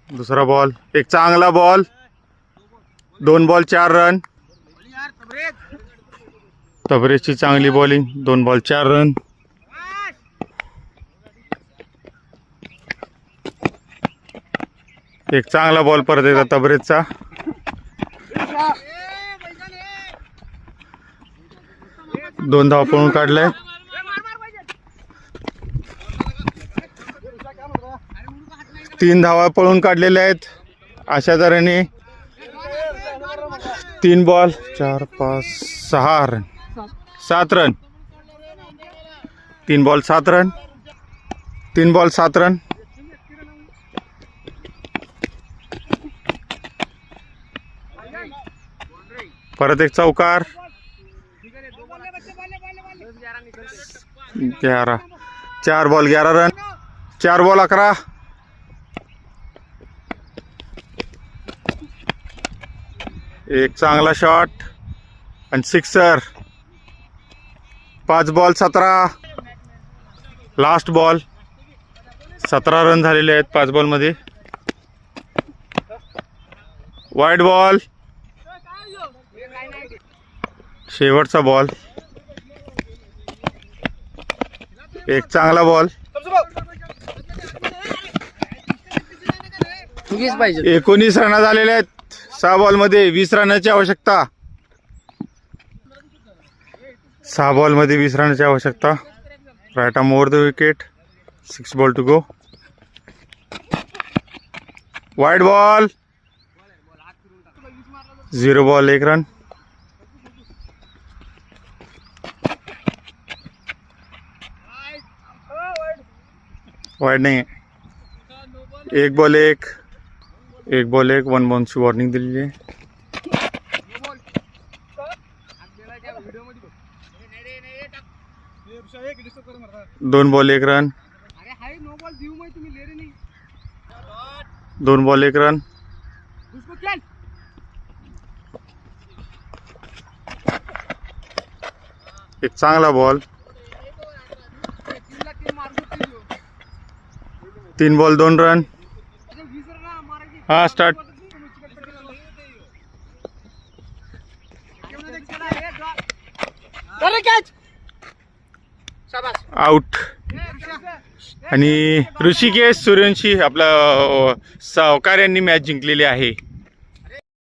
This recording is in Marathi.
दुसरा बॉल, एक चांगला बॉल, 2 बॉल 4 रन. तबरेजची चांगली बॉलिंग, 2 बॉल 4 रन. एक चांगला बॉल परत एकदा तबरेजचा. दोन धावा पळून काढलाय. तीन धावा पळून काढलेल्या आहेत. अशा तऱ्हेने 3 ball 4 5 6 run 7 run. 3 ball 7 run. 3 ball 7 run. परत एक चौकार. 11. 4 बॉल 11 रन. 4 बॉल 11. एक चांगला शॉट आणि sixer. 5 ball 17. Last ball. 17 run झालेले आहेत 5 बॉल मध्ये. Wide ball. शेवटचा बॉल. एक चांगला बॉल. 19 रन झालेले आहेत 6 बॉल मध्ये. 20 रनाची आवश्यकता. 6 बॉल मध्ये 20 रनाची आवश्यकता. Right arm over the wicket. 6 ball to go. Wide ball. 0 ball 1 run. Wide नाही. 1 बॉल 1. 1 बॉल 1. 1 बॉलची वॉर्निंग दिलेली आहे. 2 बॉल 1 रन. 2 ball 1 run. एक चांगला बॉल. 3 ball 2 run. हा स्टार्ट. आउट. आणि ऋषिकेश सूर्यवंशी आपला सावकार यांनी मॅच जिंकलेली आहे.